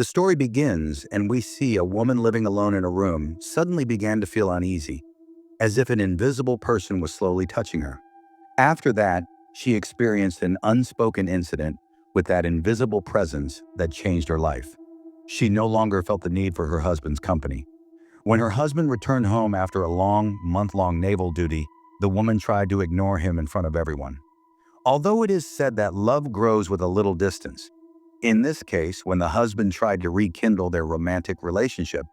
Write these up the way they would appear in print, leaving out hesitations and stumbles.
The story begins, and we see a woman living alone in a room suddenly began to feel uneasy, as if an invisible person was slowly touching her. After that, she experienced an unspoken incident with that invisible presence that changed her life. She no longer felt the need for her husband's company. When her husband returned home after a long, month-long naval duty, the woman tried to ignore him in front of everyone. Although it is said that love grows with a little distance, in this case, when the husband tried to rekindle their romantic relationship,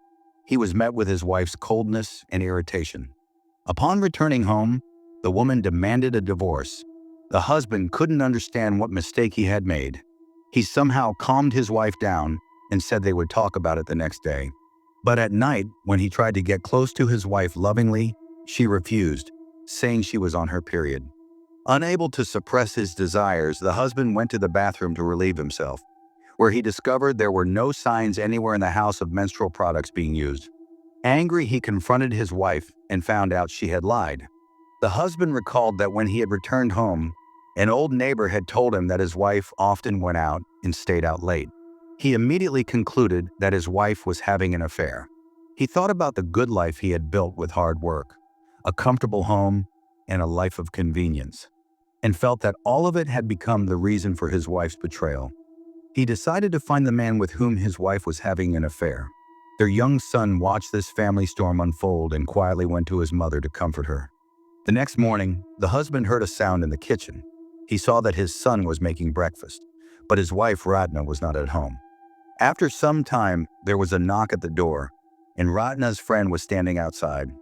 he was met with his wife's coldness and irritation. Upon returning home, the woman demanded a divorce. The husband couldn't understand what mistake he had made. He somehow calmed his wife down and said they would talk about it the next day. But at night, when he tried to get close to his wife lovingly, she refused, saying she was on her period. Unable to suppress his desires, the husband went to the bathroom to relieve himself, where he discovered there were no signs anywhere in the house of menstrual products being used. Angry, he confronted his wife and found out she had lied. The husband recalled that when he had returned home, an old neighbor had told him that his wife often went out and stayed out late. He immediately concluded that his wife was having an affair. He thought about the good life he had built with hard work, a comfortable home, and a life of convenience, and felt that all of it had become the reason for his wife's betrayal. He decided to find the man with whom his wife was having an affair. Their young son watched this family storm unfold and quietly went to his mother to comfort her. The next morning, the husband heard a sound in the kitchen. He saw that his son was making breakfast, but his wife, Ratna, was not at home. After some time, there was a knock at the door, and Ratna's friend was standing outside.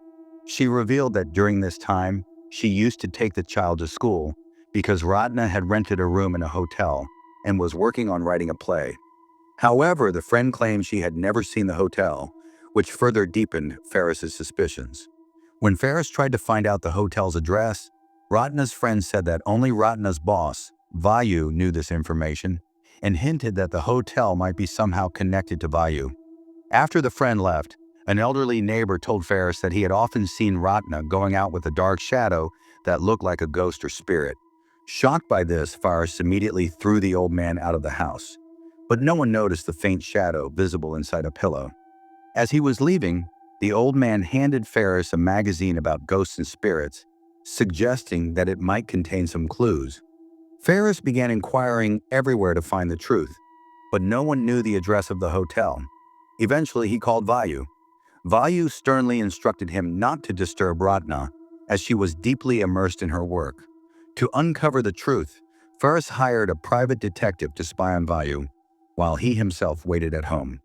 She revealed that during this time, she used to take the child to school because Ratna had rented a room in a hotel and was working on writing a play. However, the friend claimed she had never seen the hotel, which further deepened Faris's suspicions. When Faris tried to find out the hotel's address, Ratna's friend said that only Ratna's boss, Vayu, knew this information and hinted that the hotel might be somehow connected to Vayu. After the friend left, an elderly neighbor told Faris that he had often seen Ratna going out with a dark shadow that looked like a ghost or spirit. Shocked by this, Faris immediately threw the old man out of the house, but no one noticed the faint shadow visible inside a pillow. As he was leaving, the old man handed Faris a magazine about ghosts and spirits, suggesting that it might contain some clues. Faris began inquiring everywhere to find the truth, but no one knew the address of the hotel. Eventually, he called Vayu. Vayu sternly instructed him not to disturb Ratna, as she was deeply immersed in her work. To uncover the truth, Faris hired a private detective to spy on Vayu, while he himself waited at home.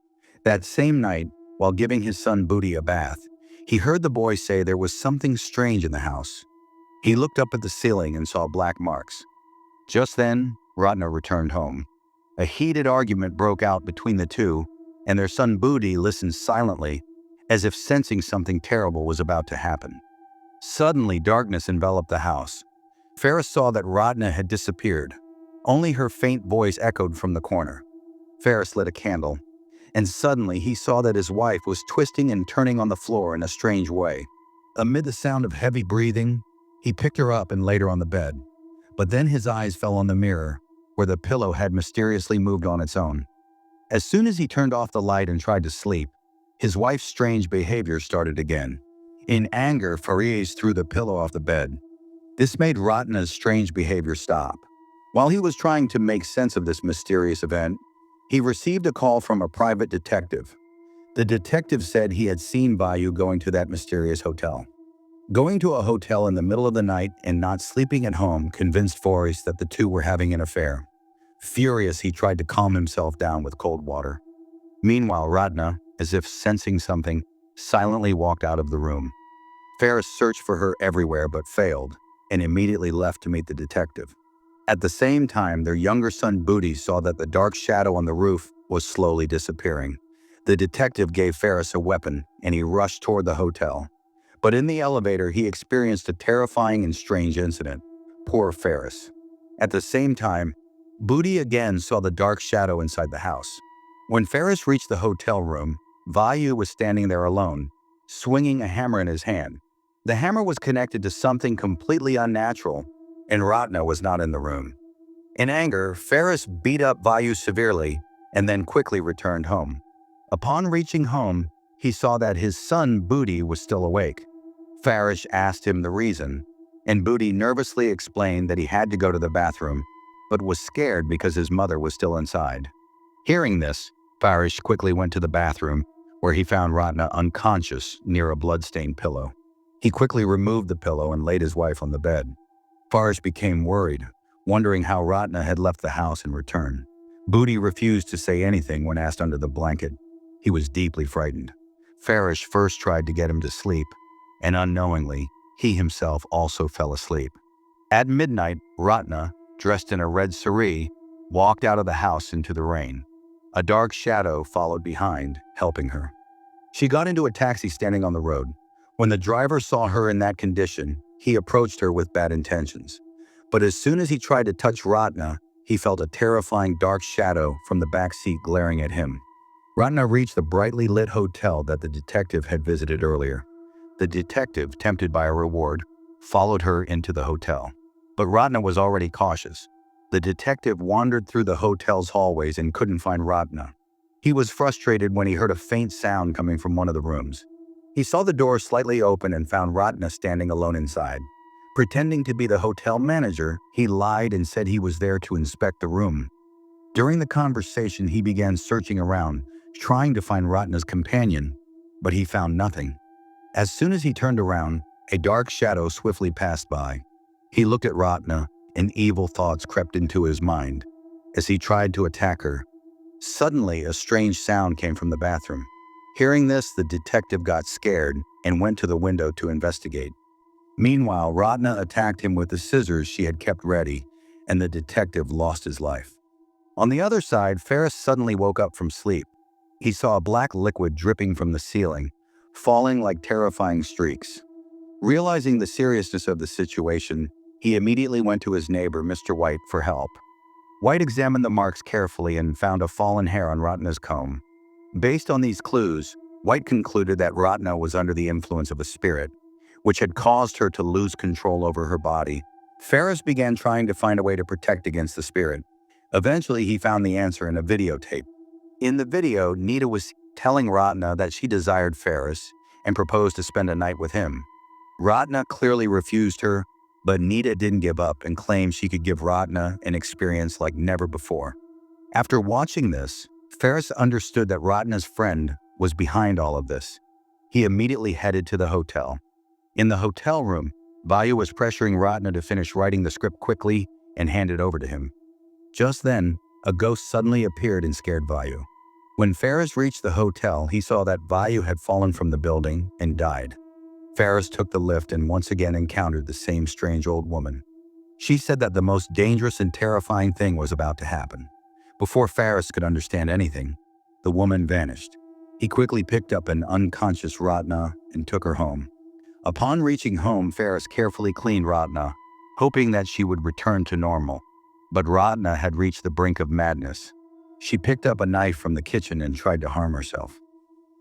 That same night, while giving his son Budi a bath, he heard the boy say there was something strange in the house. He looked up at the ceiling and saw black marks. Just then, Ratna returned home. A heated argument broke out between the two, and their son Budi listened silently, as if sensing something terrible was about to happen. Suddenly, darkness enveloped the house. Faris saw that Ratna had disappeared. Only her faint voice echoed from the corner. Faris lit a candle, and suddenly he saw that his wife was twisting and turning on the floor in a strange way. Amid the sound of heavy breathing, he picked her up and laid her on the bed. But then his eyes fell on the mirror, where the pillow had mysteriously moved on its own. As soon as he turned off the light and tried to sleep, his wife's strange behavior started again. In anger, Faris threw the pillow off the bed. This made Ratna's strange behavior stop. While he was trying to make sense of this mysterious event, he received a call from a private detective. The detective said he had seen Vayu going to that mysterious hotel. Going to a hotel in the middle of the night and not sleeping at home convinced Faris that the two were having an affair. Furious, he tried to calm himself down with cold water. Meanwhile, Ratna, as if sensing something, silently walked out of the room. Faris searched for her everywhere but failed, and immediately left to meet the detective. At the same time, their younger son Budi saw that the dark shadow on the roof was slowly disappearing. The detective gave Faris a weapon, and he rushed toward the hotel. But in the elevator, he experienced a terrifying and strange incident. Poor Faris. At the same time, Budi again saw the dark shadow inside the house. When Faris reached the hotel room, Vayu was standing there alone, swinging a hammer in his hand. The hammer was connected to something completely unnatural, and Ratna was not in the room. In anger, Faris beat up Vayu severely, and then quickly returned home. Upon reaching home, he saw that his son Booty was still awake. Faris asked him the reason, and Booty nervously explained that he had to go to the bathroom, but was scared because his mother was still inside. Hearing this, Faris quickly went to the bathroom, where he found Ratna unconscious near a blood-stained pillow. He quickly removed the pillow and laid his wife on the bed. Faris became worried, wondering how Ratna had left the house and returned. Booty refused to say anything when asked under the blanket. He was deeply frightened. Faris first tried to get him to sleep, and unknowingly, he himself also fell asleep. At midnight, Ratna, dressed in a red saree, walked out of the house into the rain. A dark shadow followed behind, helping her. She got into a taxi standing on the road. When the driver saw her in that condition, he approached her with bad intentions. But as soon as he tried to touch Ratna, he felt a terrifying dark shadow from the back seat glaring at him. Ratna reached the brightly lit hotel that the detective had visited earlier. The detective, tempted by a reward, followed her into the hotel. But Ratna was already cautious. The detective wandered through the hotel's hallways and couldn't find Ratna. He was frustrated when he heard a faint sound coming from one of the rooms. He saw the door slightly open and found Ratna standing alone inside. Pretending to be the hotel manager, he lied and said he was there to inspect the room. During the conversation, he began searching around, trying to find Ratna's companion, but he found nothing. As soon as he turned around, a dark shadow swiftly passed by. He looked at Ratna, and evil thoughts crept into his mind. As he tried to attack her, suddenly a strange sound came from the bathroom. Hearing this, the detective got scared and went to the window to investigate. Meanwhile, Ratna attacked him with the scissors she had kept ready, and the detective lost his life. On the other side, Faris suddenly woke up from sleep. He saw a black liquid dripping from the ceiling, falling like terrifying streaks. Realizing the seriousness of the situation, he immediately went to his neighbor, Mr. White, for help. White examined the marks carefully and found a fallen hair on Ratna's comb. Based on these clues, White concluded that Ratna was under the influence of a spirit, which had caused her to lose control over her body. Faris began trying to find a way to protect against the spirit. Eventually, he found the answer in a videotape. In the video, Nita was telling Ratna that she desired Faris and proposed to spend a night with him. Ratna clearly refused her, but Nita didn't give up and claimed she could give Ratna an experience like never before. After watching this, Faris understood that Ratna's friend was behind all of this. He immediately headed to the hotel. In the hotel room, Vayu was pressuring Ratna to finish writing the script quickly and hand it over to him. Just then, a ghost suddenly appeared and scared Vayu. When Faris reached the hotel, he saw that Vayu had fallen from the building and died. Faris took the lift and once again encountered the same strange old woman. She said that the most dangerous and terrifying thing was about to happen. Before Faris could understand anything, the woman vanished. He quickly picked up an unconscious Ratna and took her home. Upon reaching home, Faris carefully cleaned Ratna, hoping that she would return to normal. But Ratna had reached the brink of madness. She picked up a knife from the kitchen and tried to harm herself.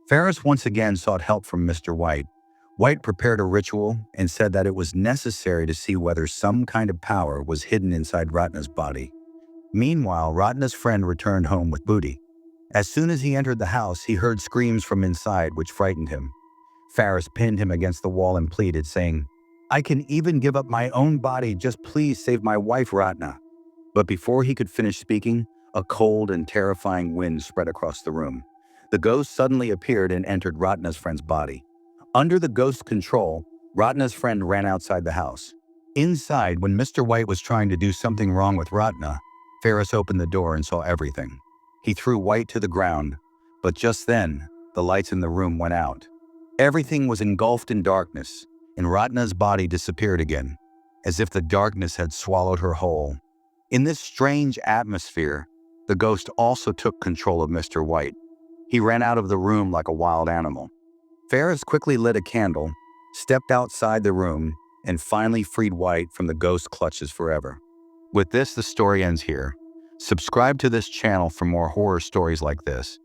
Faris once again sought help from Mr. White. White prepared a ritual and said that it was necessary to see whether some kind of power was hidden inside Ratna's body. Meanwhile, Ratna's friend returned home with Booty. As soon as he entered the house, he heard screams from inside, which frightened him. Faris pinned him against the wall and pleaded, saying, "I can even give up my own body, just please save my wife, Ratna." But before he could finish speaking, a cold and terrifying wind spread across the room. The ghost suddenly appeared and entered Ratna's friend's body. Under the ghost's control, Ratna's friend ran outside the house. Inside, when Mr. White was trying to do something wrong with Ratna, Faris opened the door and saw everything. He threw White to the ground, but just then, the lights in the room went out. Everything was engulfed in darkness, and Ratna's body disappeared again, as if the darkness had swallowed her whole. In this strange atmosphere, the ghost also took control of Mr. White. He ran out of the room like a wild animal. Faris quickly lit a candle, stepped outside the room, and finally freed White from the ghost's clutches forever. With this, the story ends here. Subscribe to this channel for more horror stories like this.